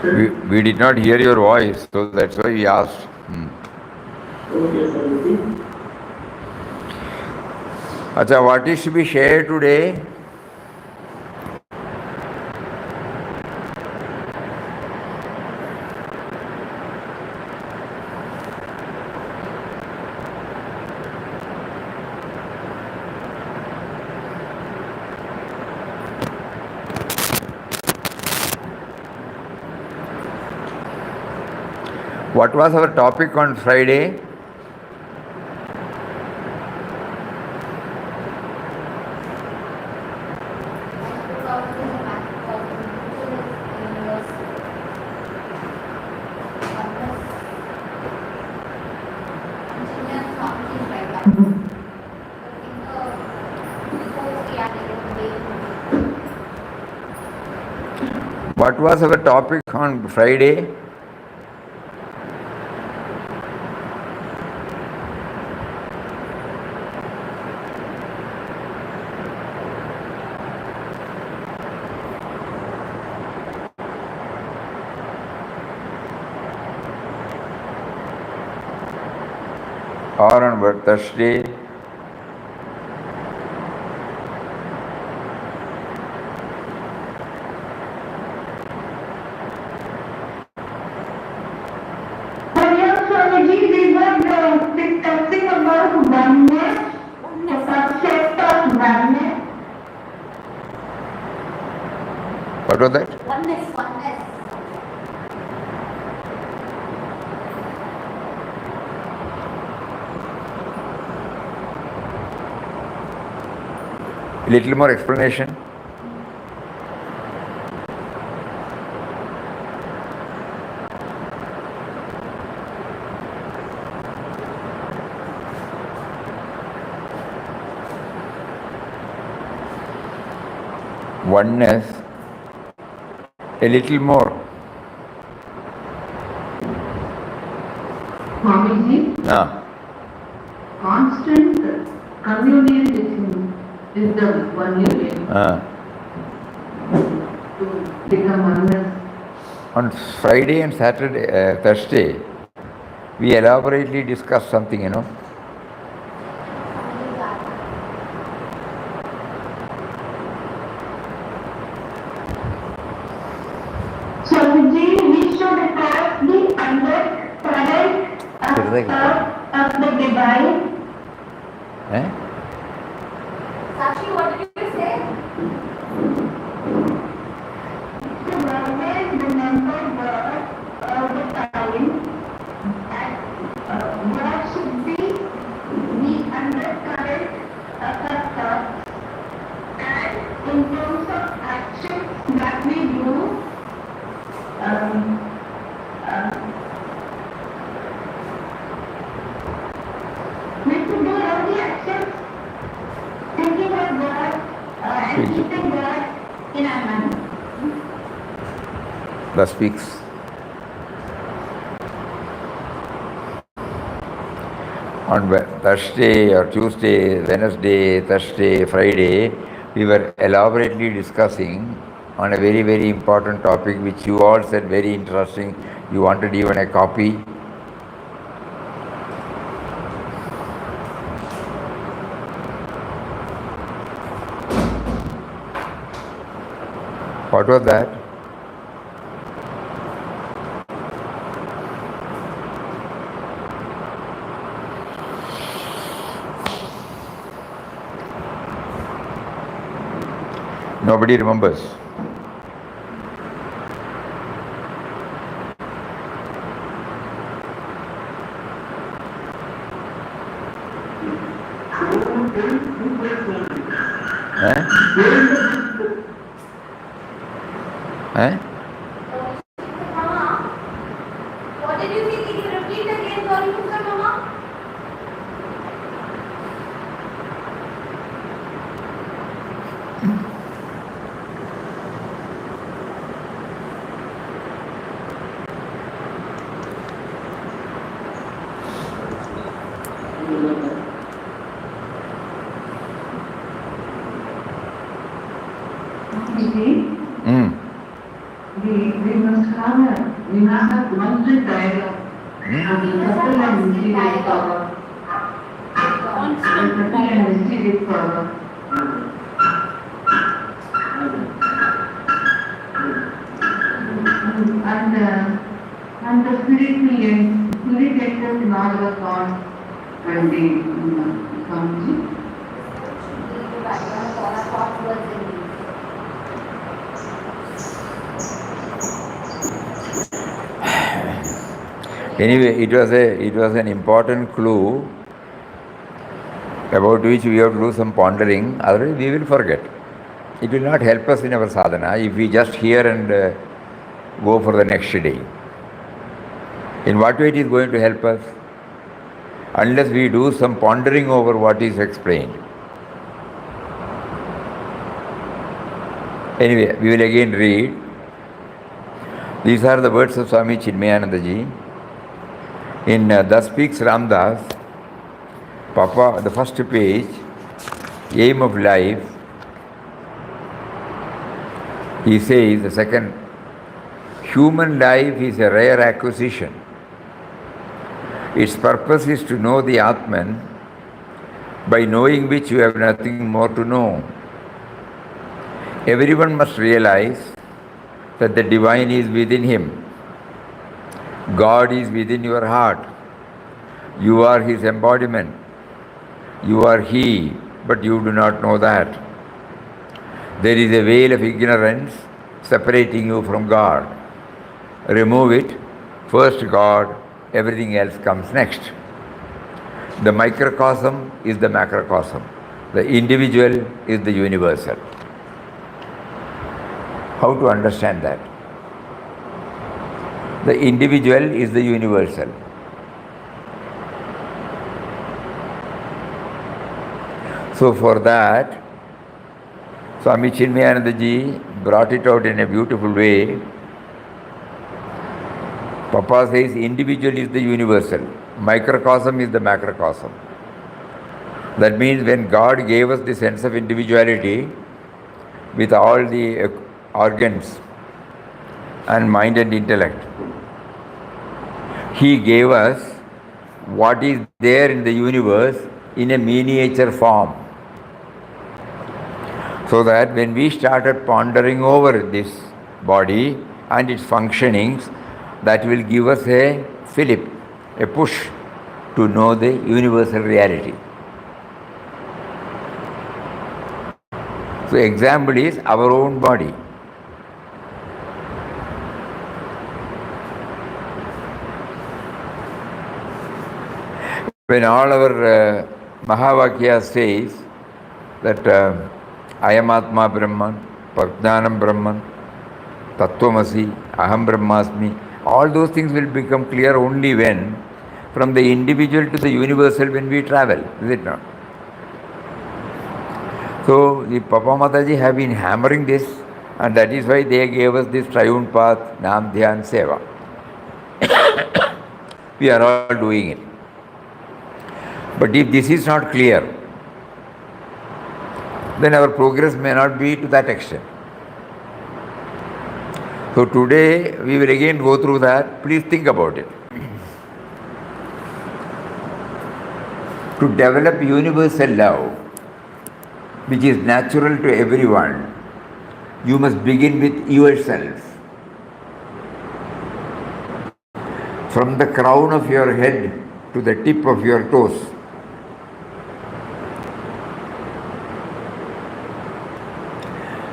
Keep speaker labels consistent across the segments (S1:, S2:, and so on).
S1: We did not hear your voice, so that's why we asked. Acha, what is to be shared today? What was our topic on Friday? What was our topic on Friday? Or on Thursday?
S2: Discussing about oneness, the concept of oneness.
S1: What was that?
S2: Oneness.
S1: A little more explanation. Oneness, a little more.
S3: Swamiji, constant communion with him is the one way to become oneness.
S1: On Friday and Saturday, Thursday, we elaborately discussed something,
S2: Swamiji, we should have the undercurrent of the divine. Sakshi, what did you say? To always remember God all the time. That God should be the undercurrent of our thoughts. And in terms of actions that we do, we should do all the actions thinking of God and keeping God in our mind.
S1: The speaks. On Thursday or Tuesday, Wednesday, Thursday, Friday, we were elaborately discussing on a very, very important topic which you all said very interesting. You wanted even a copy. What was that? Nobody remembers.
S2: What did you say? Can you repeat again? Sorry, Mr. Mama.
S3: We must have constant dialogue. Subtle and mysterious power. Subtle and mysterious power. And the spirit enters in all our thoughts and the Swamiji.
S1: Anyway, it was an important clue about which we have to do some pondering, otherwise we will forget. It will not help us in our sadhana if we just hear and go for the next day. In what way it is going to help us? Unless we do some pondering over what is explained. Anyway, we will again read. These are the words of Swami Chinmayanandaji. In Thus Speaks Ramdas, Papa, the first page, aim of life, he says, the second, human life is a rare acquisition. Its purpose is to know the Atman, by knowing which you have nothing more to know. Everyone must realize that the divine is within him. God is within your heart. You are his embodiment. You are he, but you do not know that. There is a veil of ignorance separating you from God. Remove it. First God, everything else comes next. The microcosm is the macrocosm. The individual is the universal. How to understand that? The individual is the universal. So for that, Swami Chinmayanandaji brought it out in a beautiful way. Papa says individual is the universal, microcosm is the macrocosm. That means when God gave us the sense of individuality with all the organs and mind and intellect, He gave us what is there in the universe in a miniature form. So that when we started pondering over this body and its functionings, that will give us a fillip, a push to know the universal reality. So example is our own body. When all our Mahavakya says that I am Atma Brahman, Prajnanam Brahman, Tattvamasi, Aham Brahmasmi, all those things will become clear only when, from the individual to the universal, when we travel, is it not? So the Papa Mataji have been hammering this, and that is why they gave us this triune path, Nam Dhyan Seva. We are all doing it. But if this is not clear, then our progress may not be to that extent. So today we will again go through that. Please think about it. To develop universal love, which is natural to everyone, you must begin with yourself. From the crown of your head to the tip of your toes.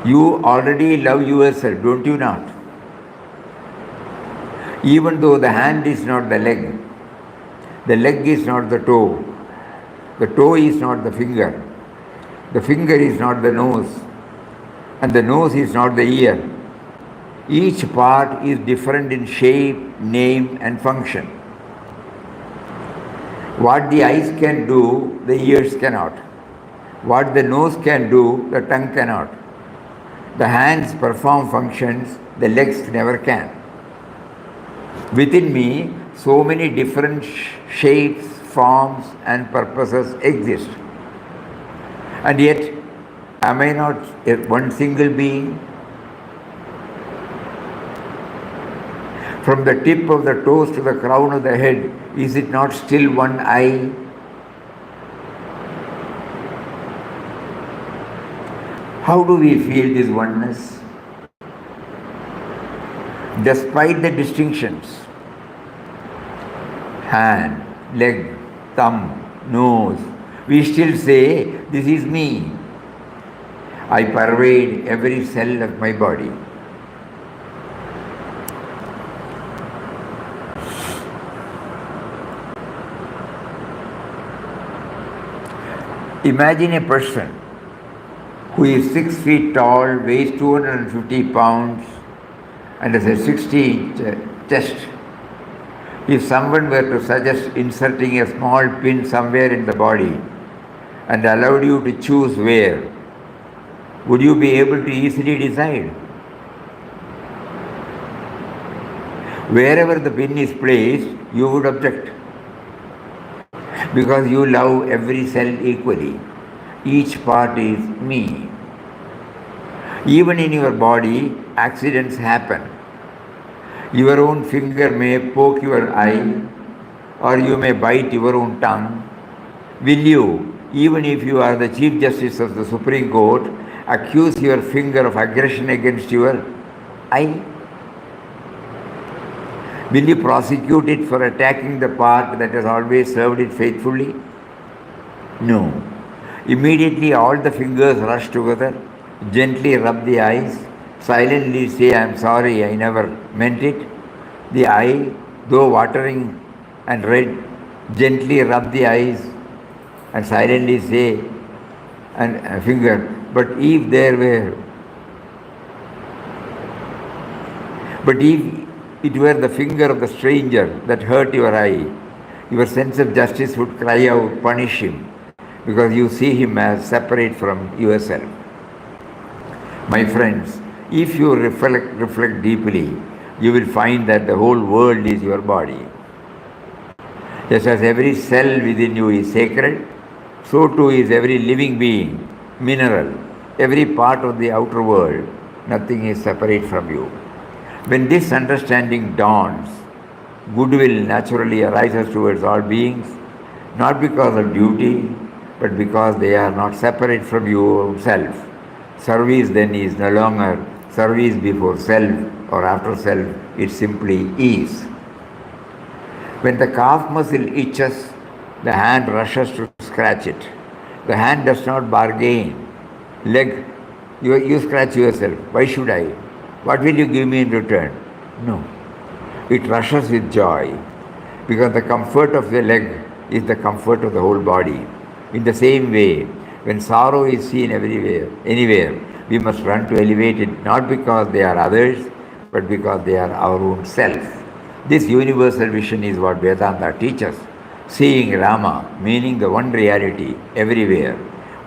S1: You already love yourself, don't you not? Even though the hand is not the leg is not the toe is not the finger is not the nose, and the nose is not the ear. Each part is different in shape, name, and function. What the eyes can do, the ears cannot. What the nose can do, the tongue cannot. The hands perform functions the legs never can. Within me, so many different shapes, forms, and purposes exist. And yet, am I not one single being? From the tip of the toes to the crown of the head, is it not still one eye? How do we feel this oneness? Despite the distinctions, hand, leg, thumb, nose, we still say, this is me. I pervade every cell of my body. Imagine a person who is 6 feet tall, weighs 250 pounds, and has a 60-inch chest. If someone were to suggest inserting a small pin somewhere in the body and allowed you to choose where, would you be able to easily decide? Wherever the pin is placed, you would object, because you love every cell equally. Each part is me. Even in your body, accidents happen. Your own finger may poke your eye, or you may bite your own tongue. Will you, even if you are the Chief Justice of the Supreme Court, accuse your finger of aggression against your eye? Will you prosecute it for attacking the part that has always served it faithfully? No. Immediately all the fingers rush together, gently rub the eyes, silently say, I am sorry, I never meant it. The eye, though watering and red, gently rub the eyes and silently say, and finger, but if it were the finger of the stranger that hurt your eye, your sense of justice would cry out, punish him, because you see him as separate from yourself. My friends, if you reflect deeply, you will find that the whole world is your body. Just as every cell within you is sacred, so too is every living being, mineral, every part of the outer world. Nothing is separate from you. When this understanding dawns, goodwill naturally arises towards all beings, not because of duty, but because they are not separate from yourself. Service then is no longer service before self or after self, it simply is. When the calf muscle itches, the hand rushes to scratch it. The hand does not bargain. Leg, you scratch yourself. Why should I? What will you give me in return? No. It rushes with joy, because the comfort of the leg is the comfort of the whole body. In the same way, when sorrow is seen anywhere, we must run to elevate it, not because they are others, but because they are our own self. This universal vision is what Vedanta teaches. Seeing Rama, meaning the one reality everywhere.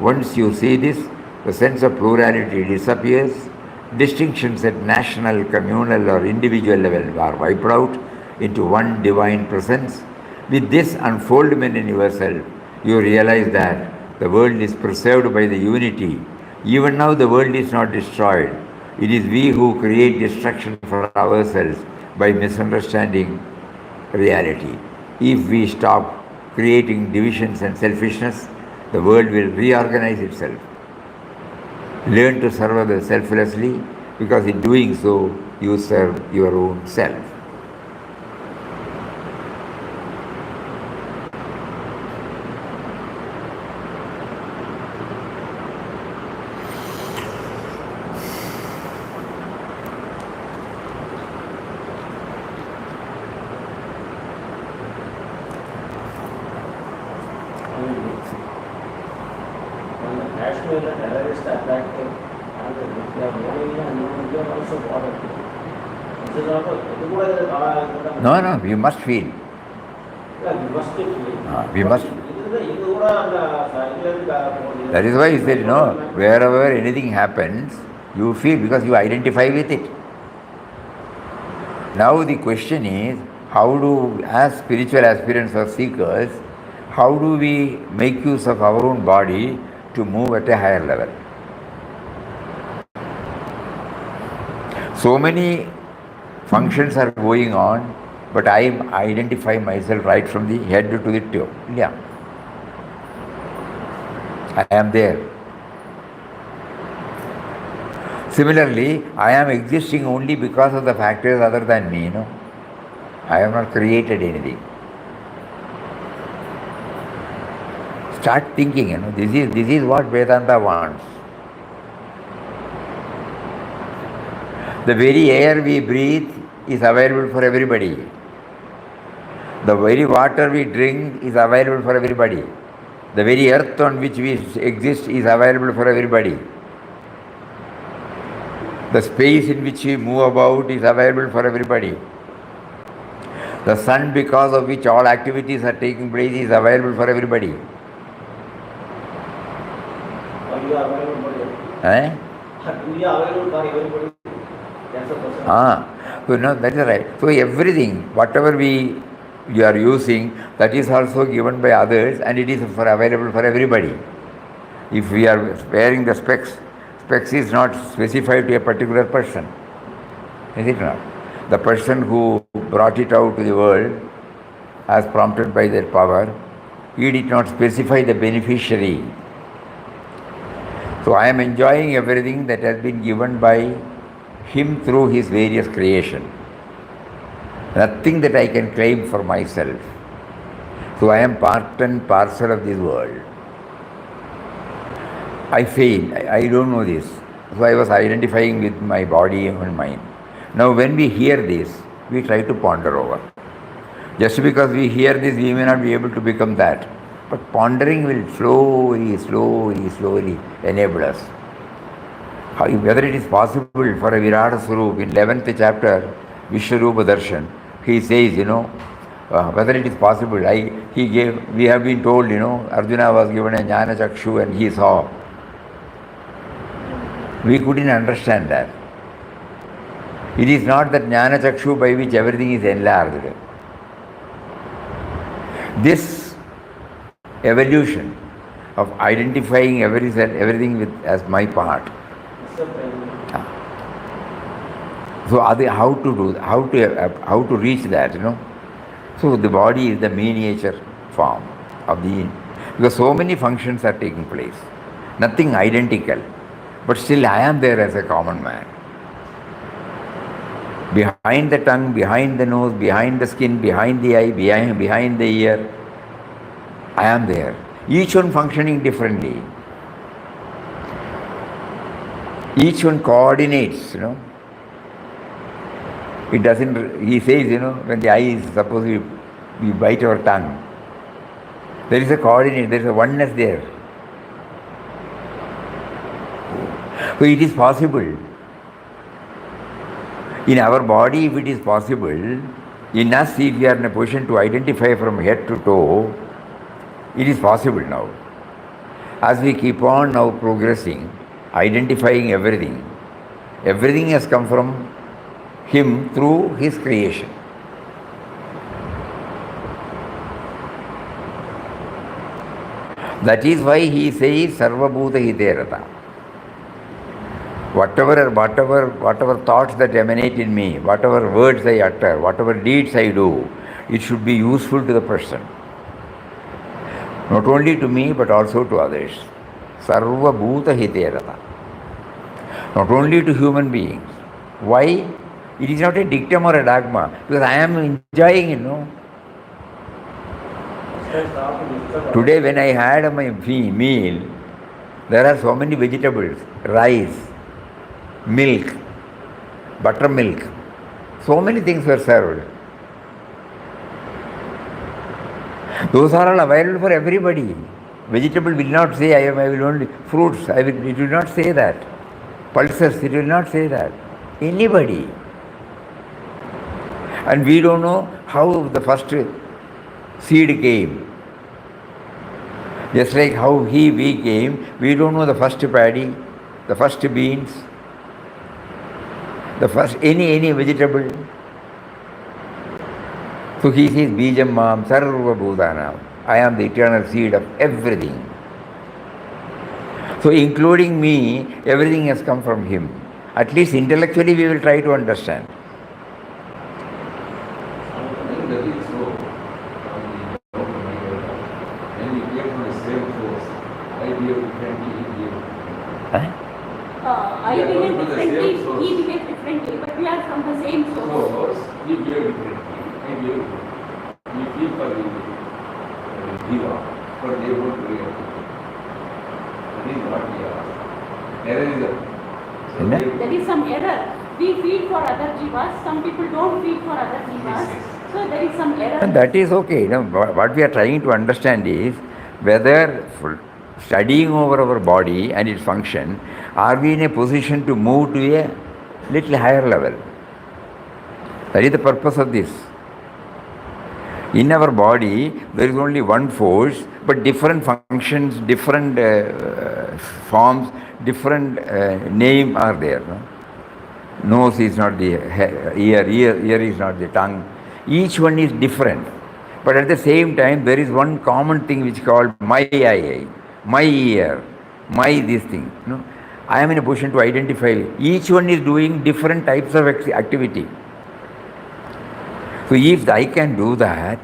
S1: Once you see this, the sense of plurality disappears. Distinctions at national, communal or individual level are wiped out into one divine presence. With this unfoldment in yourself, you realize that the world is preserved by the unity. Even now the world is not destroyed. It is we who create destruction for ourselves by misunderstanding reality. If we stop creating divisions and selfishness, the world will reorganize itself. Learn to serve others selflessly, because in doing so, you serve your own self. No, we must feel. We must. That is why he said, wherever anything happens, you feel, because you identify with it. Now the question is, how do, as spiritual aspirants or seekers, how do we make use of our own body to move at a higher level? So many Functions are going on, but I identify myself right from the head to the toe. Yeah. I am there. Similarly, I am existing only because of the factors other than me, I have not created anything. Start thinking, this is what Vedanta wants. The very air we breathe is available for everybody. The very water we drink is available for everybody. The very earth on which we exist is available for everybody. The space in which we move about is available for everybody. The sun, because of which all activities are taking place, is available for everybody.
S4: You are available for everybody. You are available for everybody. That's the person.
S1: So no, that is right. So everything, whatever you are using, that is also given by others, and it is available for everybody. If we are wearing the specs is not specified to a particular person, is it not? The person who brought it out to the world, as prompted by their power, he did not specify the beneficiary. So I am enjoying everything that has been given by him through his various creation. Nothing that I can claim for myself. So I am part and parcel of this world. I fail. I don't know this. So I was identifying with my body and mind. Now when we hear this, we try to ponder over. Just because we hear this, we may not be able to become that. But pondering will slowly enable us. Whether it is possible for a Virata Swarup in 11th chapter, Vishwarupa Darshan, he says, whether it is possible. We have been told, Arjuna was given a Jnana Chakshu and he saw. We couldn't understand that. It is not that Jnana Chakshu by which everything is enlarged. This evolution of identifying everything with as my part. So how to reach that, So the body is the miniature form of because so many functions are taking place. Nothing identical. But still I am there as a common man. Behind the tongue, behind the nose, behind the skin, behind the eye, behind the ear, I am there. Each one functioning differently. Each one coordinates, It doesn't, he says, when the eye is, suppose we bite our tongue, there is a coordinate, there is a oneness there. So it is possible. In our body, if it is possible, in us, if we are in a position to identify from head to toe, it is possible now. As we keep on now progressing, identifying everything has come from him through his creation. That is why he says Sarva Bhuta Hiterata. Whatever thoughts that emanate in me, whatever words I utter, whatever deeds I do, it should be useful to the person. Not only to me, but also to others. Sarva Bhuta Hiterata. Not only to human beings. Why? It is not a dictum or a dogma, because I am enjoying, Today when I had my meal, there are so many vegetables, rice, milk, buttermilk, so many things were served. Those are all available for everybody. Vegetable will not say, I will only fruits, it will not say that. Pulses, it will not say that. Anybody. And we don't know how the first seed came. Just like how we came, we don't know the first paddy, the first beans, the first any vegetable. So he says, Bijam Mam Sarva Bhutanam. I am the eternal seed of everything. So including me, everything has come from him. At least intellectually we will try to understand.
S5: is so. When we came from the same source, I behave differently, he behave differently.
S2: I behave differently, he behaves differently, but we are from the same source.
S5: Source, he behave differently, I behave differently. We feel for the Jiva, but they won't behave. That is what we are. Error is there. So
S2: There is some error. We feed for other jivas, some people don't feed for other jivas. So there is some error.
S1: And that is okay. You know, what we are trying to understand is whether studying over our body and its function, are we in a position to move to a little higher level? That is the purpose of this. In our body, there is only one force, but different functions, different forms, different name are there. No? Nose is not the ear is not the tongue. Each one is different. But at the same time, there is one common thing which is called my eye, my ear, my this thing. No? I am in a position to identify. Each one is doing different types of activity. So if I can do that,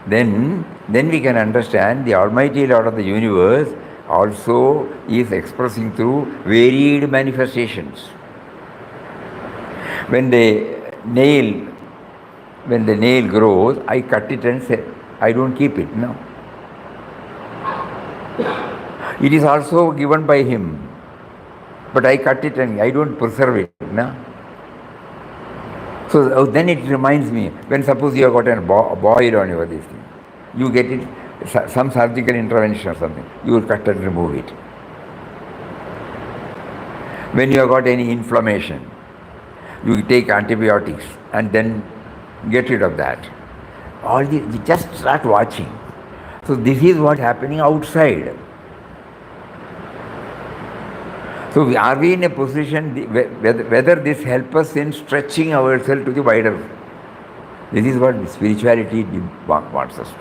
S1: then we can understand the Almighty Lord of the universe also is expressing through varied manifestations. When the nail grows, I cut it and say, I don't keep it. No. It is also given by him, but I cut it and I don't preserve it. No. So then it reminds me, when suppose you have got a boil on your this thing, you get it, some surgical intervention or something, you will cut and remove it. When you have got any inflammation, you take antibiotics and then get rid of that. All this, you just start watching. So this is what's happening outside. So are we in a position, whether this helps us in stretching ourselves to the wider? This is what spirituality wants us to.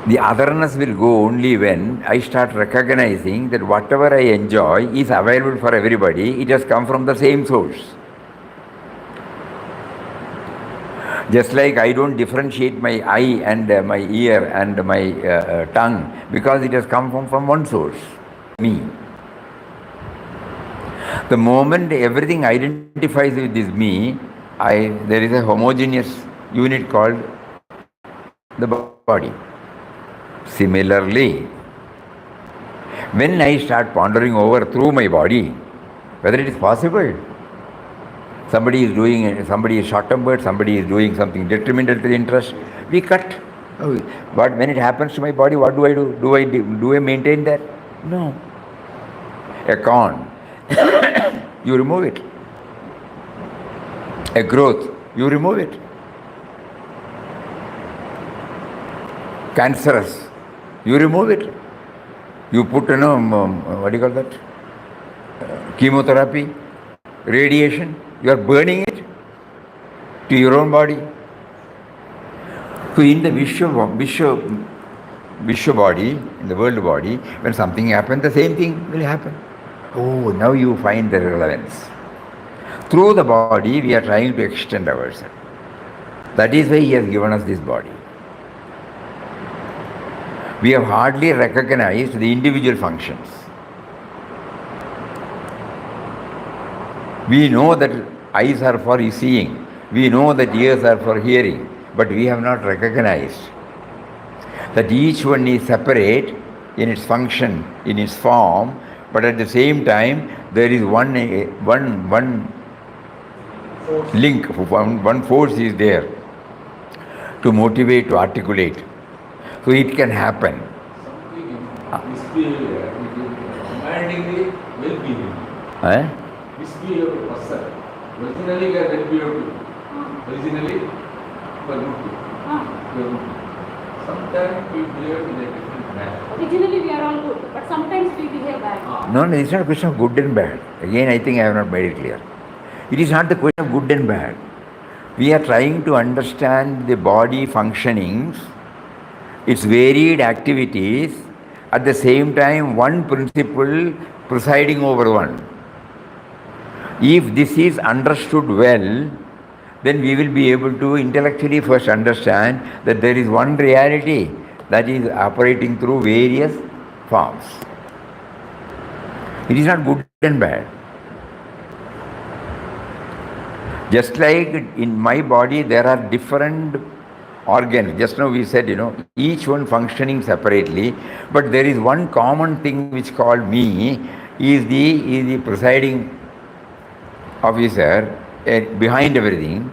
S1: The otherness will go only when I start recognizing that whatever I enjoy is available for everybody. It has come from the same source. Just like I don't differentiate my eye and my ear and my tongue because it has come from one source, me. The moment everything identifies with this me, there is a homogeneous unit called the body. Similarly, when I start pondering over through my body, whether it is possible, somebody is short-tempered, somebody is doing something detrimental to the interest, we cut. But when it happens to my body, what do I do? Do I maintain that? No. A corn, you remove it. A growth, you remove it. Cancerous, you remove it. You put, what do you call that? Chemotherapy, radiation, you are burning it to your own body. So in the Vishwa body, in the world body, when something happens, the same thing will happen. Oh, now you find the relevance. Through the body, we are trying to extend ourselves. That is why he has given us this body. We have hardly recognized the individual functions. We know that eyes are for seeing. We know that ears are for hearing. But we have not recognized that each one is separate in its function, in its form, but at the same time there is one link, one force is there to motivate, to articulate. So it can happen.
S5: Something misbehavior, commandingly well-being. Misbehavior person. Originally we are well-behaved. Originally we are good. Sometimes we behave in a different manner.
S2: Originally we are all good, but sometimes we behave bad.
S1: No, it's not a question of good and bad. Again, I think I have not made it clear. It is not the question of good and bad. We are trying to understand the body functionings, its varied activities, at the same time one principle presiding over one. If this is understood well, then we will be able to intellectually first understand that there is one reality that is operating through various forms. It is not good and bad. Just like in my body there are different organs. Just now we said, each one functioning separately, but there is one common thing which called me is the presiding officer behind everything.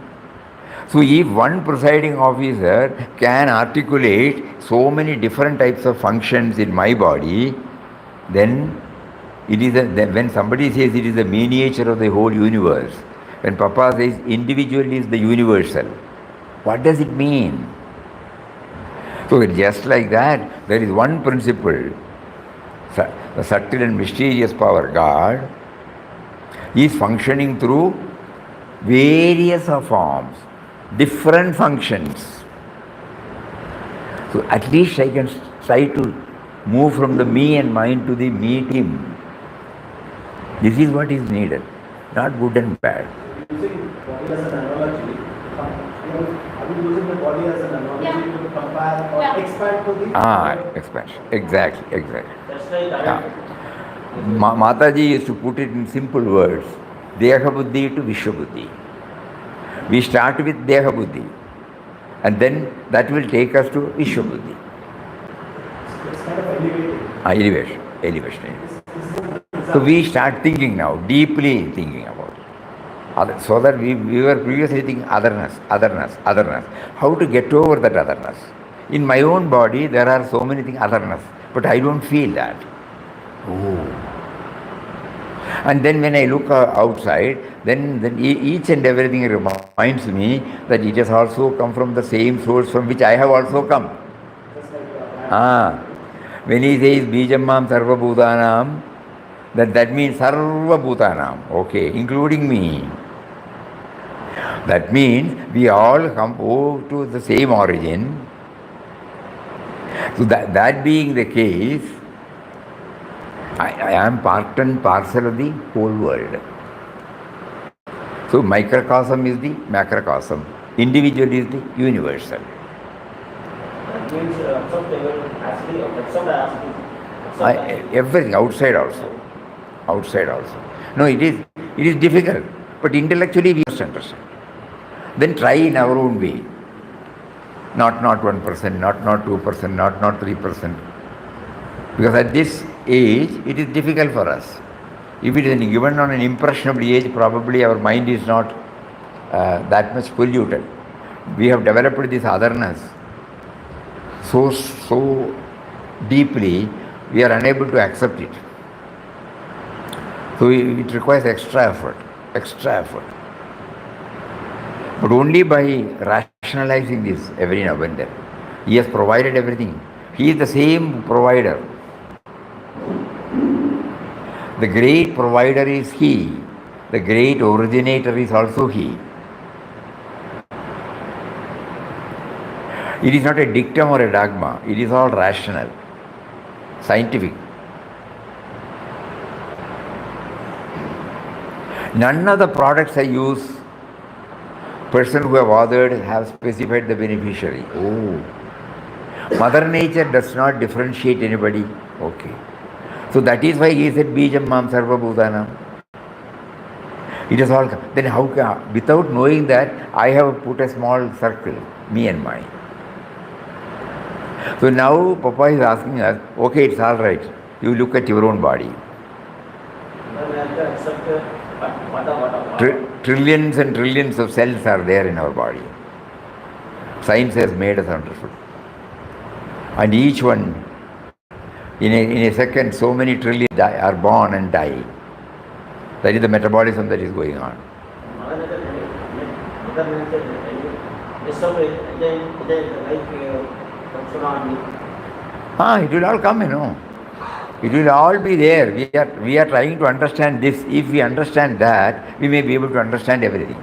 S1: So if one presiding officer can articulate so many different types of functions in my body, then it is when somebody says it is the miniature of the whole universe, when Papa says individual is the universal, what does it mean? So just like that, there is one principle, the subtle and mysterious power, God, is functioning through various forms, different functions. So at least I can try to move from the me and mine to the me team. This is what is needed, not good and bad.
S4: Using body as an analogy, are we using the body as an analogy to compare or expand to the...
S1: Expansion. Exactly.
S4: That's right.
S1: Mataji used to put it in simple words, Deha Buddhi to Vishwa Buddhi. We start with Deha Buddhi, and then that will take us to Vishwa Buddhi.
S4: It's kind of elevating.
S1: Elevation. So we start thinking now, deeply thinking about it. So that we were previously thinking otherness. How to get over that otherness? In my own body, there are so many things, otherness, but I don't feel that. And then when I look outside, then each and everything reminds me that it has also come from the same source from which I have also come. When he says Bijam Mam Sarva Bhutanam, that means Sarva Bhutanam, okay, including me. That means we all come to the same origin. So that being the case, I am part and parcel of the whole world. So microcosm is the macrocosm. Individual is the universal.
S4: That means
S1: Everything, outside also. No, it is difficult, but intellectually we must understand. Then try in our own way. Not 1%, not 2%, not 3%. Because at this age, it is difficult for us. If it is given on an impressionable age, probably our mind is not that much polluted. We have developed this otherness so deeply, we are unable to accept it. So it requires extra effort. But only by rationalizing this every now and then. He has provided everything. He is the same provider. The great provider is He. The great originator is also He. It is not a dictum or a dogma. It is all rational, scientific. None of the products I use, person who have authored have specified the beneficiary. Mother Nature does not differentiate anybody. Okay. So that is why he said Bijam Mam Sarva Bhutanam. It is all. Then how can, without knowing that, I have put a small circle, me and mine. So now Papa is asking us, okay, it's all right. You look at your own body. Trillions and trillions of cells are there in our body. Science has made us understood. And each one, in a second, so many trillions are born and die. That is the metabolism that is going on. It will all come, It will all be there. We are trying to understand this. If we understand that, we may be able to understand everything.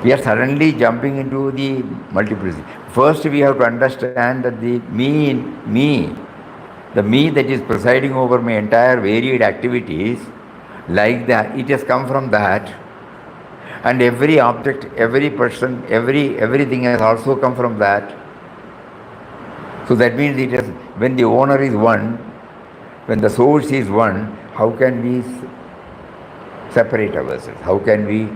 S1: We are suddenly jumping into the multiplicity. First, we have to understand that the me that is presiding over my entire varied activities, like that, it has come from that. And every object, every person, everything has also come from that. So that means it is, when the owner is one, when the source is one, how can we separate ourselves? How can we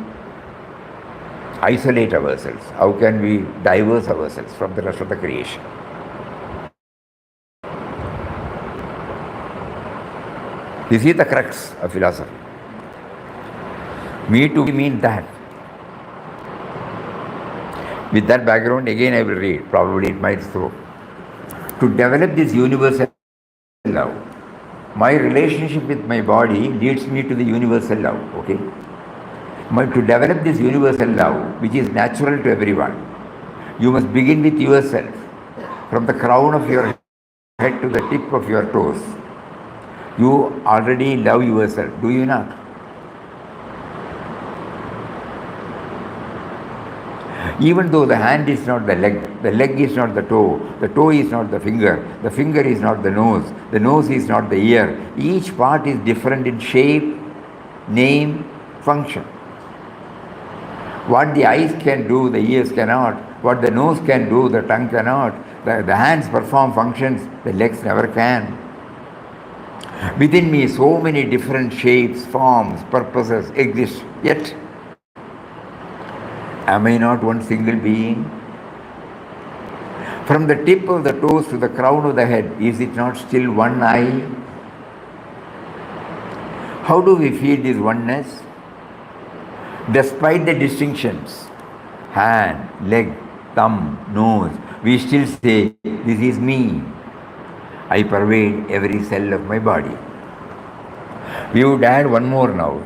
S1: isolate ourselves? How can we diverse ourselves from the rest of the creation? This is the crux of philosophy. Me to mean that. With that background, again I will read, probably it might throw. To develop this universal love, my relationship with my body leads me to the universal love, okay? To develop this universal love, which is natural to everyone, you must begin with yourself, from the crown of your head to the tip of your toes. You already love yourself, do you not? Even though the hand is not the leg is not the toe is not the finger is not the nose is not the ear. Each part is different in shape, name, function. What the eyes can do, the ears cannot. What the nose can do, the tongue cannot. The hands perform functions, the legs never can. Within me, so many different shapes, forms, purposes exist. Yet, am I not one single being? From the tip of the toes to the crown of the head, is it not still one eye? How do we feel this oneness? Despite the distinctions, hand, leg, thumb, nose, we still say, this is me. I pervade every cell of my body. We would add one more now.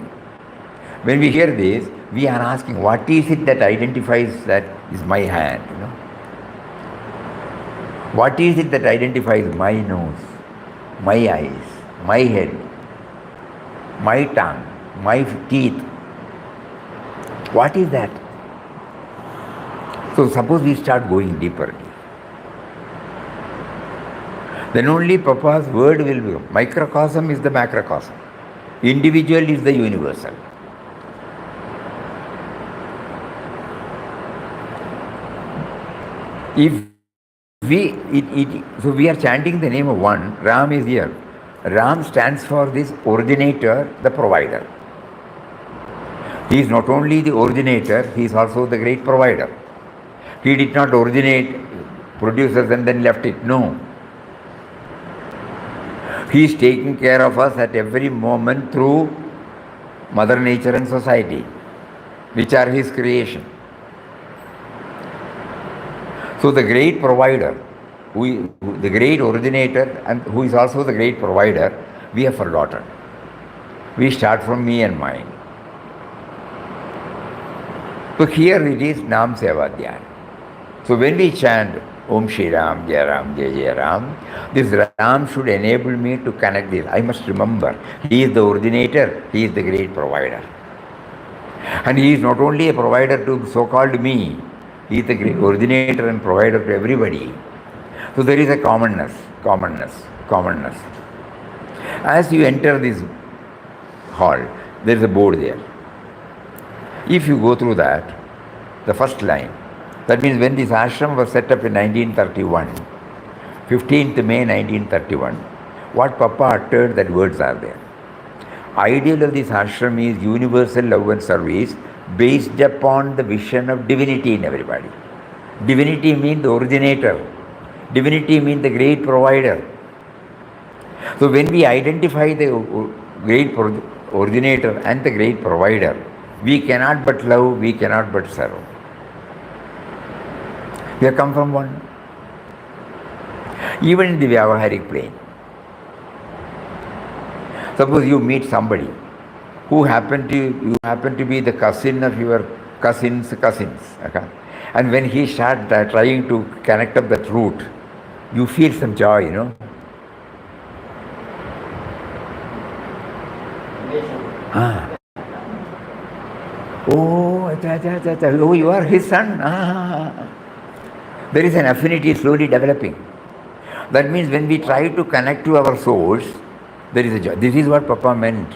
S1: When we hear this, we are asking, what is it that identifies that is my hand? You know? What is it that identifies my nose, my eyes, my head, my tongue, my teeth? What is that? So suppose we start going deeper. Then only Papa's word will be, microcosm is the macrocosm. Individual is the universal. So we are chanting the name of one, Ram is here. Ram stands for this originator, the provider. He is not only the originator, he is also the great provider. He did not originate producers and then left it. No. He is taking care of us at every moment through Mother Nature and society, which are his creation. So the great provider, the great originator and who is also the great provider, we have forgotten. We start from me and mine. So here it is Nam Seva Dhyan. So when we chant Om Shri Ram, Jai Ram, Jai Jai Ram, this Ram should enable me to connect this. I must remember, he is the originator, he is the great provider. And he is not only a provider to so-called me, he is the great originator and provider to everybody. So there is a commonness. As you enter this hall, there is a board there. If you go through that, the first line, that means when this ashram was set up in 1931, 15th May 1931, what Papa uttered, that words are there. Ideal of this ashram is universal love and service based upon the vision of divinity in everybody. Divinity means the originator. Divinity means the great provider. So when we identify the great originator and the great provider, we cannot but love, we cannot but serve. We have come from one. Even in the Vyavaharik plane. Suppose you meet somebody who happen to be the cousin of your cousins. Okay? And when he starts trying to connect up that root, you feel some joy, you know. Oh, you are his son. There is an affinity slowly developing. That means when we try to connect to our souls, there is a joy. This is what Papa meant.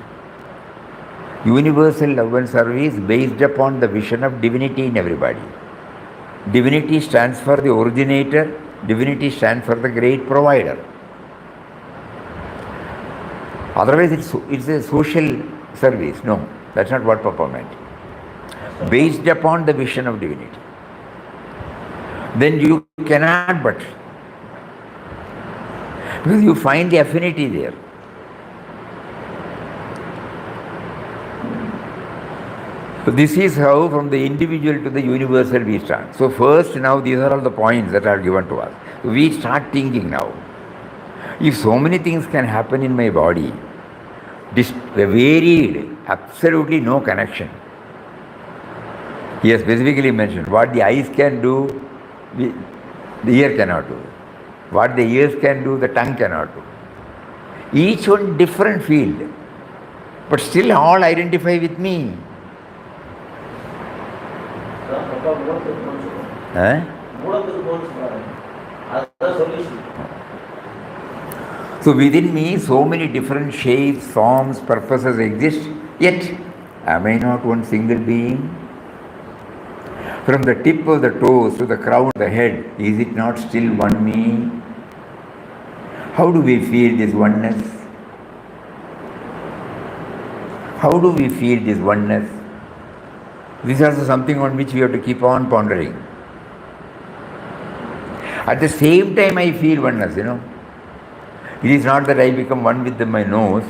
S1: Universal love and service based upon the vision of divinity in everybody. Divinity stands for the originator, divinity stands for the great provider. Otherwise, it's a social service. No, that's not what Papa meant. Based upon the vision of divinity. Then you cannot but. Because you find the affinity there. So this is how from the individual to the universal we start. So first now these are all the points that are given to us. We start thinking now. If so many things can happen in my body, varied, absolutely no connection. He has specifically mentioned what the eyes can do, the ear cannot do. What the ears can do, the tongue cannot do. Each one different field, but still all identify with me. So within me, so many different shapes, forms, purposes exist, yet am I not one single being? From the tip of the toes to the crown of the head, is it not still one me? How do we feel this oneness? How do we feel this oneness? This is also something on which we have to keep on pondering. At the same time, I feel oneness, It is not that I become one with my nose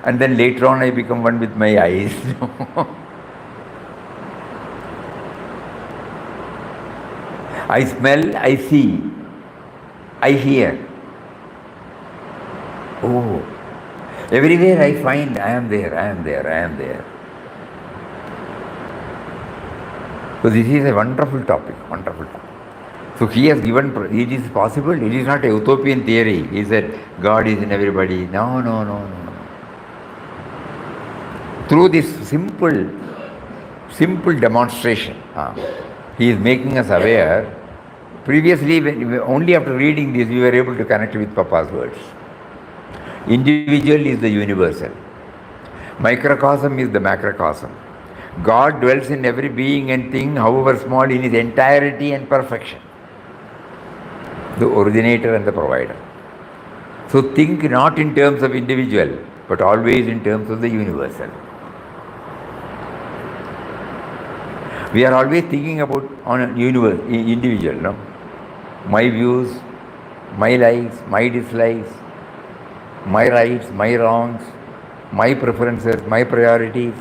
S1: and then later on I become one with my eyes. I smell, I see, I hear. Oh, everywhere I find I am there, I am there, I am there. So this is a wonderful topic, wonderful topic. So he has given, it is possible, it is not a utopian theory. He said God is in everybody. No. Through this simple demonstration, he is making us aware. Previously, only after reading this, we were able to connect with Papa's words. Individual is the universal. Microcosm is the macrocosm. God dwells in every being and thing, however small, in his entirety and perfection. The originator and the provider. So think not in terms of individual, but always in terms of the universal. We are always thinking about on a individual, no? My views, my likes, my dislikes, my rights, my wrongs, my preferences, my priorities,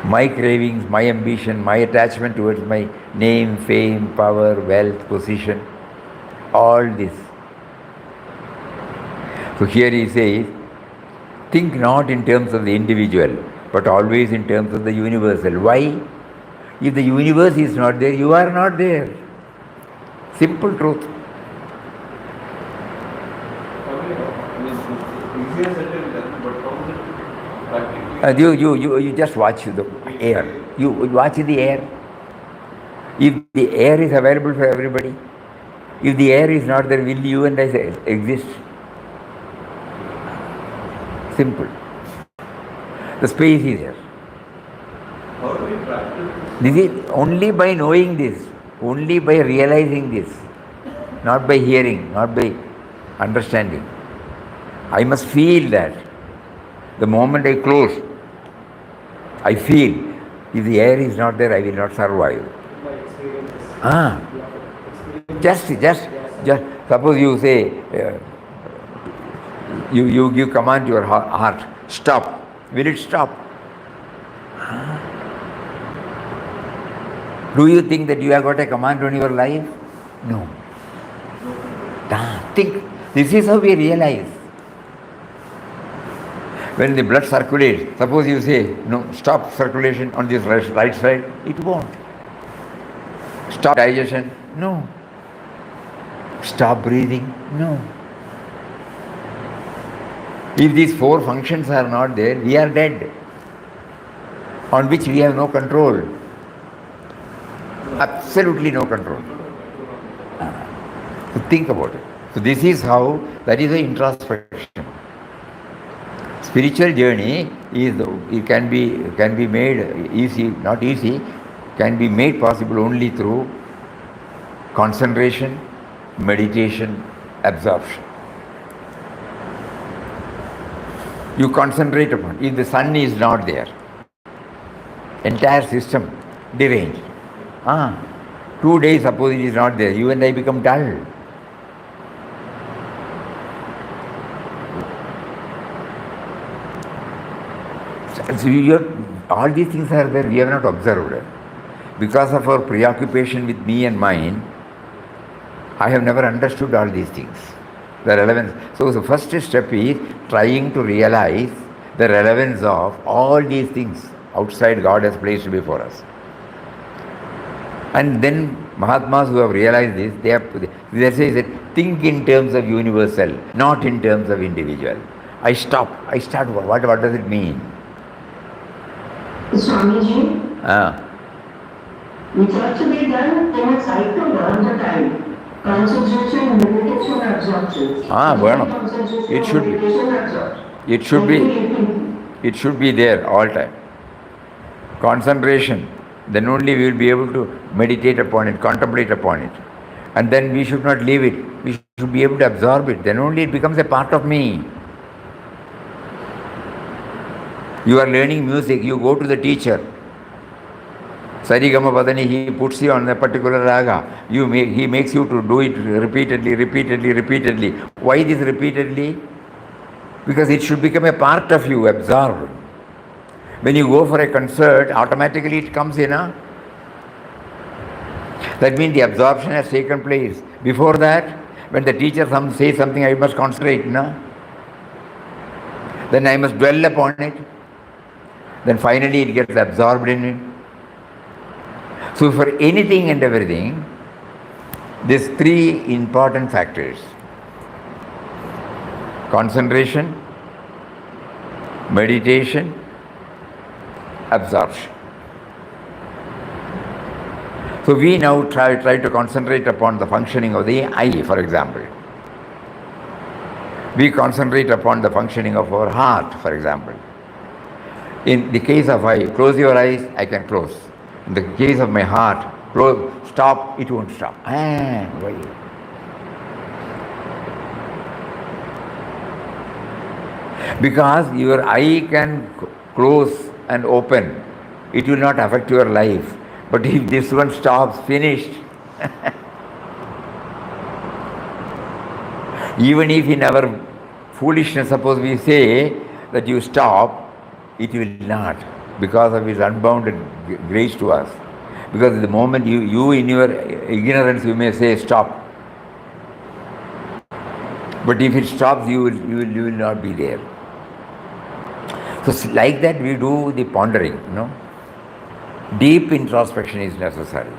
S1: my cravings, my ambition, my attachment towards my name, fame, power, wealth, position, all this. So here he says, think not in terms of the individual, but always in terms of the universal. Why? If the universe is not there, you are not there. Simple truth. You just watch the air. You watch the air. If the air is available for everybody, if the air is not there, will you and I exist? Simple. The space is there.
S5: How do we practice?
S1: This is only by knowing this, only by realizing this, not by hearing, not by understanding. I must feel that. The moment I close, I feel if the air is not there, I will not survive. Just suppose you say, you command your heart, stop. Will it stop? Do you think that you have got a command on your life? No. Think. This is how we realize. When the blood circulates, suppose you say, no, stop circulation on this right side, it won't. Stop digestion? No. Stop breathing? No. If these four functions are not there, we are dead, on which we have no control. Absolutely no control. So think about it. So this is how, that is the introspection. spiritual journey it can be made easy, not easy, can be made possible only through concentration, meditation, absorption. You concentrate upon it. If the sun is not there, entire system deranged. 2 days suppose it is not there, you and I become dull. So all these things are there, we have not observed. Because of our preoccupation with me and mine, I have never understood all these things, the relevance. So the first step is trying to realize the relevance of all these things outside God has placed before us. And then Mahatmas who have realized this, they say that think in terms of universal, not in terms of individual. I start, what does it mean?
S2: Swamiji, which ought to be done in a cycle all the time. Concentration, meditation, absorption.
S1: Bueno. It should be. It should be there all time. Concentration, then only we will be able to meditate upon it, contemplate upon it. And then we should not leave it. We should be able to absorb it. Then only it becomes a part of me. You are learning music, you go to the teacher. Sarigama Padani, he puts you on a particular raga. He makes you to do it repeatedly. Why this repeatedly? Because it should become a part of you, absorbed. When you go for a concert, automatically it comes in. That means the absorption has taken place. Before that, when the teacher says something, I must concentrate. Then I must dwell upon it. Then finally it gets absorbed in it. So for anything and everything, these three important factors: concentration, meditation, absorption. So we now try to concentrate upon the functioning of the eye, for example. We concentrate upon the functioning of our heart, for example. In the case of eye, close your eyes, I can close. In the case of my heart, close, stop, it won't stop. Why? Because your eye can close and open, it will not affect your life. But if this one stops, finished. Even if in our foolishness, suppose we say that you stop, it will not, because of His unbounded grace to us. Because the moment you in your ignorance, you may say stop. But if it stops, you will not be there. So like that we do the pondering, Deep introspection is necessary.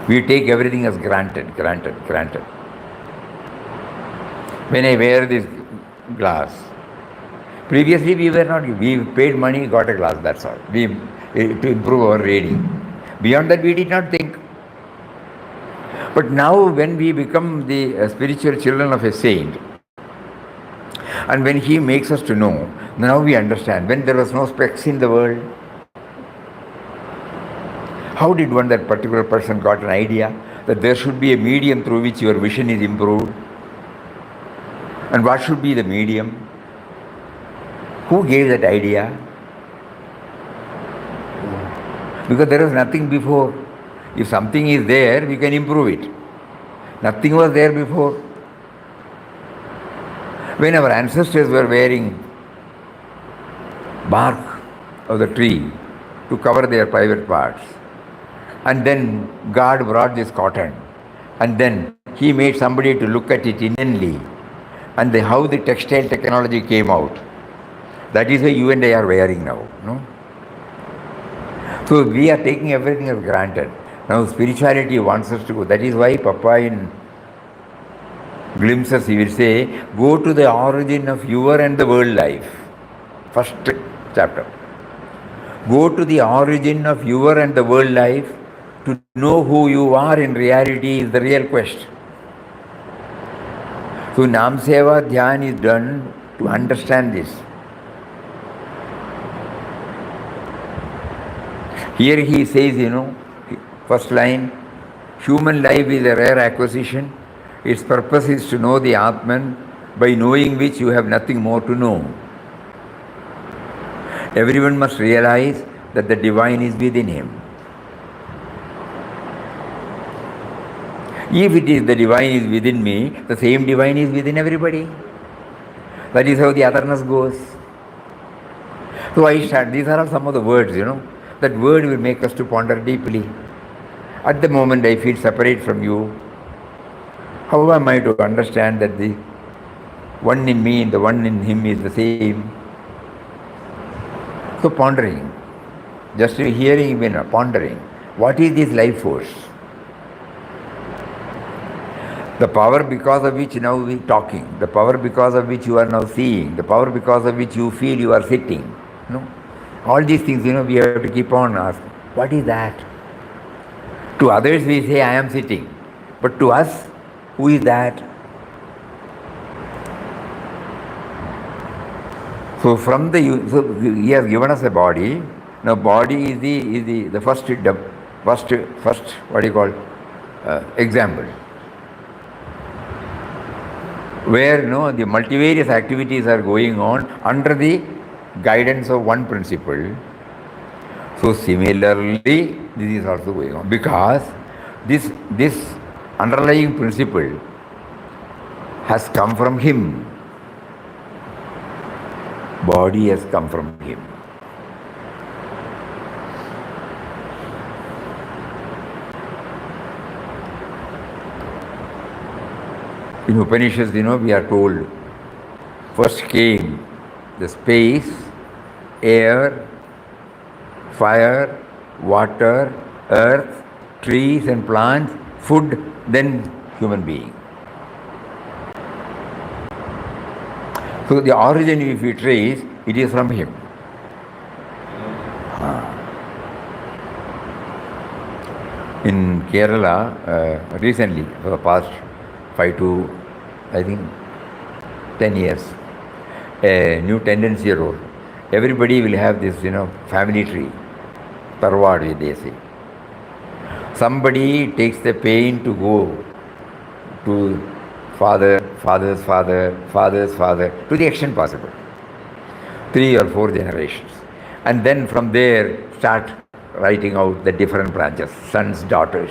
S1: We take everything as granted. When I wear this glass, previously we paid money, got a glass, that's all. To improve our reading. Beyond that we did not think. But now when we become the spiritual children of a saint, and when he makes us to know, now we understand. When there was no specs in the world, how did that particular person got an idea that there should be a medium through which your vision is improved? And what should be the medium? Who gave that idea? Because there was nothing before. If something is there, we can improve it. Nothing was there before. When our ancestors were wearing bark of the tree to cover their private parts, and then God brought this cotton, and then He made somebody to look at it intently, and how the textile technology came out. That is why you and I are wearing now. So we are taking everything as granted. Now spirituality wants us to go. That is why Papa in glimpses he will say, go to the origin of your and the world life. First chapter. Go to the origin of your and the world life. To know who you are in reality is the real quest. So Nam Seva Dhyan is done to understand this. Here he says, first line, human life is a rare acquisition. Its purpose is to know the Atman, by knowing which you have nothing more to know. Everyone must realize that the divine is within him. If it is the divine is within me, the same divine is within everybody. That is how the otherness goes. So I start, these are all some of the words, That word will make us to ponder deeply. At the moment I feel separate from you. How am I to understand that the one in me and the one in him is the same? So pondering, just hearing, pondering. What is this life force? The power because of which now we are talking, the power because of which you are now seeing, the power because of which you feel you are sitting. All these things, we have to keep on asking, what is that? To others we say, I am sitting. But to us, who is that? So he has given us a body. Now body is the first example. Where the multivarious activities are going on under the guidance of one principle. So similarly, this is also going on because this underlying principle has come from him. Body has come from him. In Upanishads, we are told, first came the space, air, fire, water, earth, trees and plants, food, then human being. So the origin, if you trace, it is from him. In Kerala, recently, for the past 5 to, I think, 10 years, a new tendency arose. Everybody will have this, family tree, tarwad, they say. Somebody takes the pain to go to father's father, to the extent possible. 3 or 4 generations. And then from there, start writing out the different branches, sons, daughters.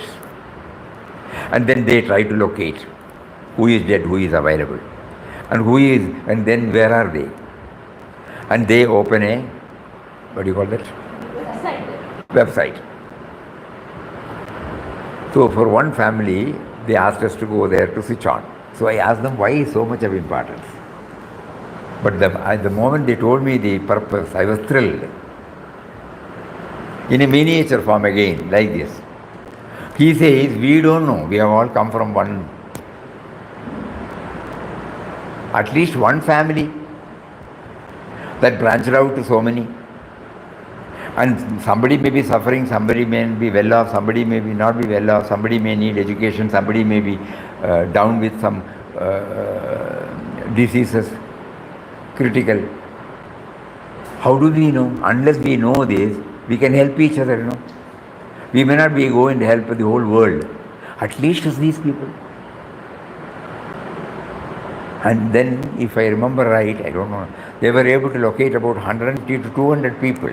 S1: And then they try to locate who is dead, who is available. And then where are they? And they open a, what do you call that? Website. So for one family, they asked us to go there to switch on. So I asked them, why so much of importance? But at the moment they told me the purpose, I was thrilled. In a miniature form again, like this. He says, we don't know, we have all come from one, at least one family that branched out to so many. And somebody may be suffering, somebody may be well off, somebody may be not be well off, somebody may need education, somebody may be down with some diseases, critical. How do we know? Unless we know this, we can help each other, We may not be going to help the whole world, at least as these people. And then, if I remember right, I don't know, they were able to locate about 150 to 200 people,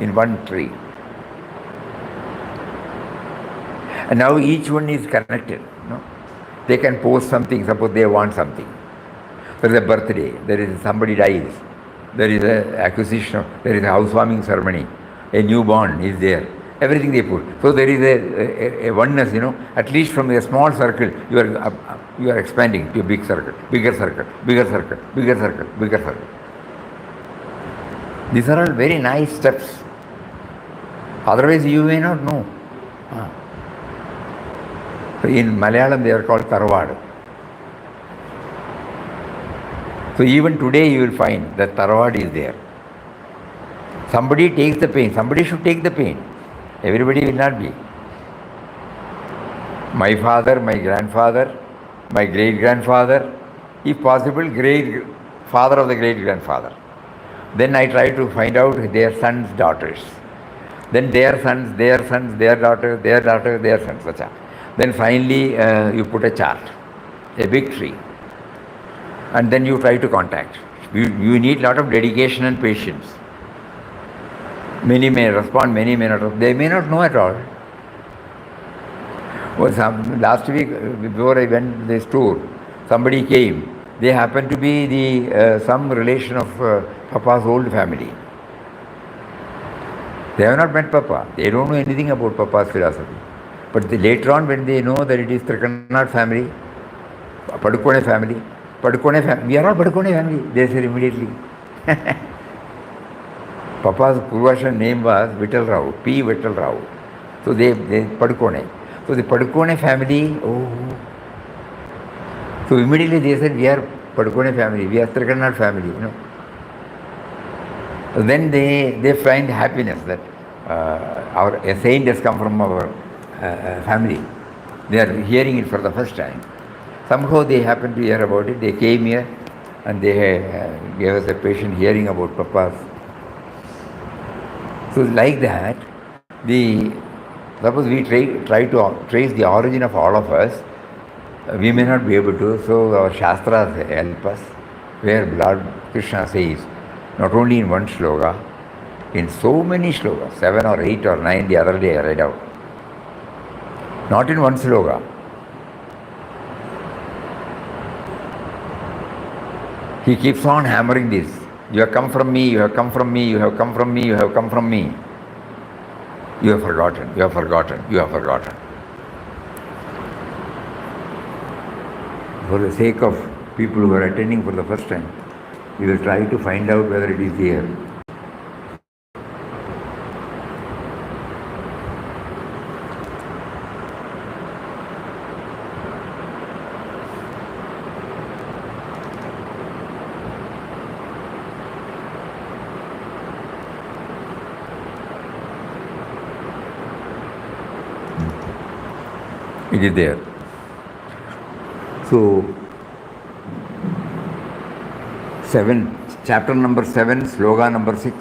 S1: in one tree. And now each one is connected, They can post something, suppose they want something. There is a birthday, there is somebody dies, there is an acquisition, there is a housewarming ceremony, a newborn is there. Everything they put. So there is a oneness, at least from a small circle, you are expanding to a big circle, bigger circle, bigger circle, bigger circle, bigger circle. These are all very nice steps. Otherwise you may not know. So in Malayalam they are called tarwad. So even today you will find that tarwad is there. Somebody takes the pain, somebody should take the pain. Everybody will not be. My father, my grandfather, my great-grandfather, if possible, father of the great-grandfather. Then I try to find out their sons, daughters. Then their sons, their sons, their daughters, their daughters, their sons. Acha. Then finally you put a chart, a big tree. And then you try to contact. You need a lot of dedication and patience. Many may respond, many may not. They may not know at all. Well, last week, before I went this tour, somebody came. They happened to be some relation of Papa's old family. They have not met Papa. They don't know anything about Papa's philosophy. But later on, when they know that it is Trikanat family, Padukone family, we are all Padukone family, they said immediately. Papa's Purvasha name was Vittal Rao, P. Vittal Rao. So they Padukone. So the Padukone family, So immediately they said, we are Padukone family, we are Trikanat family, you know. So then they find happiness that a saint has come from our family. They are hearing it for the first time. Somehow they happened to hear about it. They came here and they gave us a patient hearing about Papa's. So like that, suppose we try to trace the origin of all of us, we may not be able to, so our Shastras help us, where Lord Krishna says, not only in one shloka, in so many shlokas, 7 or 8 or 9 the other day I read out. Not in one shloka. He keeps on hammering this. You have come from me, you have come from me, you have come from me, you have come from me. You have forgotten, you have forgotten, you have forgotten. For the sake of people who are attending for the first time, we will try to find out whether it is there. It is there. So, chapter number 7, sloga number 6.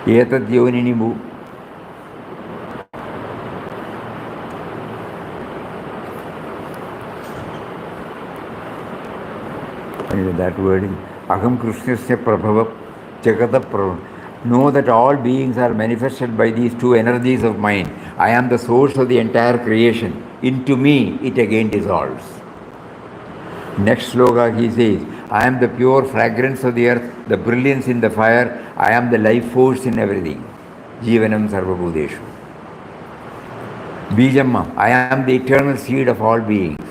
S1: Etat yonini mu. That word is Aham Krishnasya Prabhava Jagata Prabhava. Know that all beings are manifested by these two energies of mine. I am the source of the entire creation. Into me, it again dissolves. Next sloka he says, I am the pure fragrance of the earth, the brilliance in the fire. I am the life force in everything. Jivanam Sarvabhudeshu. Bijamma, I am the eternal seed of all beings.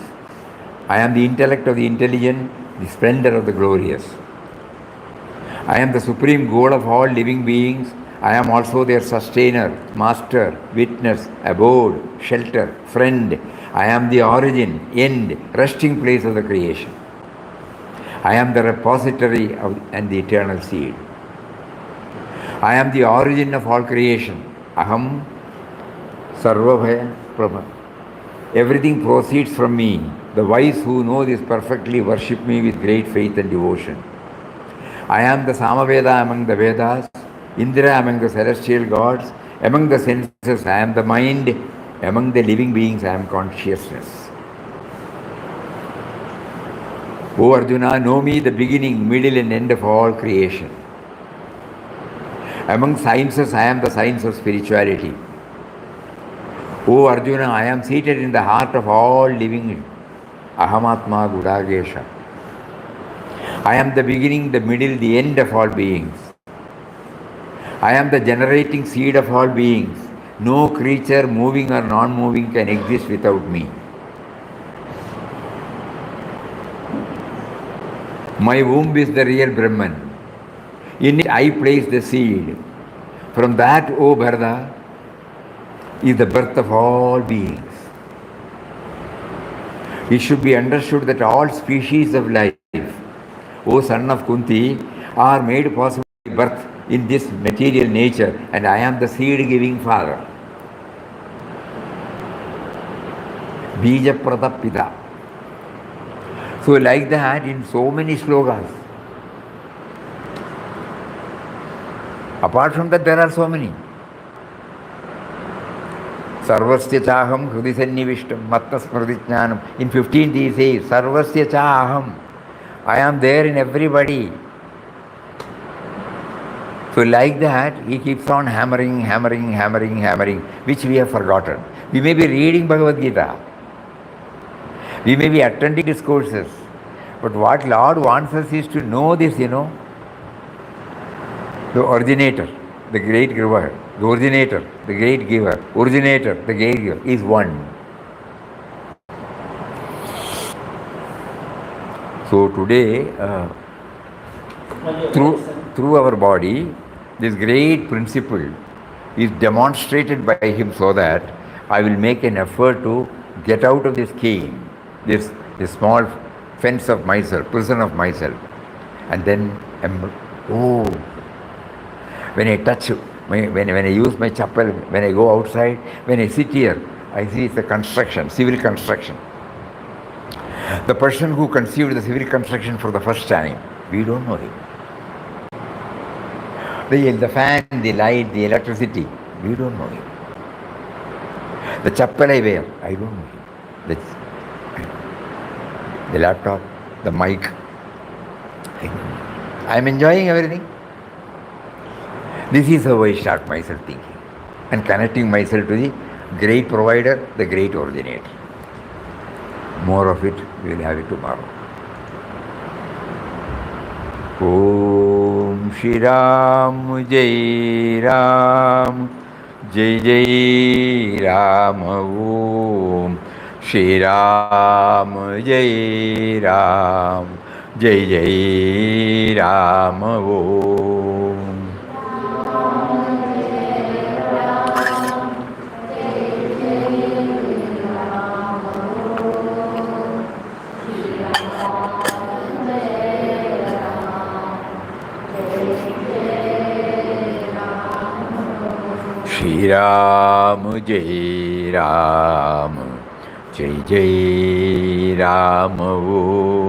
S1: I am the intellect of the intelligent, the splendor of the glorious. I am the supreme goal of all living beings. I am also their sustainer, master, witness, abode, shelter, friend. I am the origin, end, resting place of the creation. I am the repository and the eternal seed. I am the origin of all creation. Aham Sarvabhaya Prabha. Everything proceeds from me. The wise who know this perfectly worship me with great faith and devotion. I am the Samaveda among the Vedas, Indra among the celestial gods, among the senses I am the mind, among the living beings I am consciousness. O Arjuna, know me the beginning, middle and end of all creation. Among sciences I am the science of spirituality. O Arjuna, I am seated in the heart of all living. Ahamatma Gudagesha. I am the beginning, the middle, the end of all beings. I am the generating seed of all beings. No creature, moving or non-moving, can exist without me. My womb is the real Brahman. In it I place the seed. From that, O Bharata, is the birth of all beings. It should be understood that all species of life, O son of Kunti, are made possible by birth in this material nature, and I am the seed-giving father. Bija Pratapita. So So like that in so many slokas. Apart from that, there are so many. Sarvasya chaham hrudi sannivishtam matta smridijnanam. In 15th he says, Sarvasya chaham. I am there in everybody. So like that, he keeps on hammering, which we have forgotten. We may be reading Bhagavad Gita. We may be attending discourses. But what Lord wants us is to know this, The originator, the great giver, the originator, the great giver, originator, the great giver is one. So today, through our body, this great principle is demonstrated by him so that I will make an effort to get out of this cage, this small fence of myself, prison of myself. And then, when I touch, when I use my chapel, when I go outside, when I sit here, I see it's a construction, civil construction. The person who conceived the civil construction for the first time, we don't know him. The fan, the light, the electricity, we don't know him. The chapel I wear, I don't know him. The laptop, the mic, I am enjoying everything. This is how I start myself thinking and connecting myself to the great provider, the great originator. More of it, we will have it tomorrow. Om Shri Ram Jai Ram Jai Jai Ram Om Shri Ram Jai Ram Jai Jai Ram Om. Shri Ram Jai Ram Jai Jai Ram Om.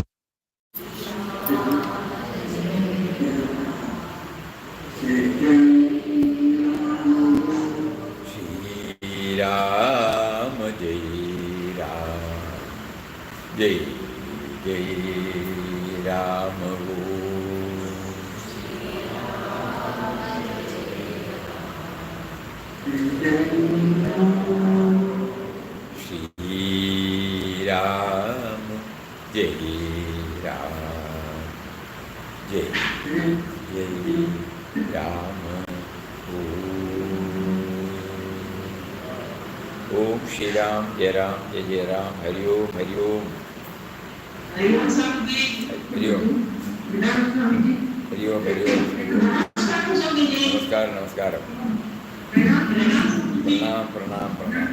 S1: Shri Ram Jai Ram Jai Jai Ram Om. Shri Ram Jai Ram Jai Jai Ram Om Shri Ram Jai Ram Jai Jai Ram Hari Om Hari Om Hari Om Hari Om Hari Om Hari Om Namaskar Namaskar Pranam Pranam Pranam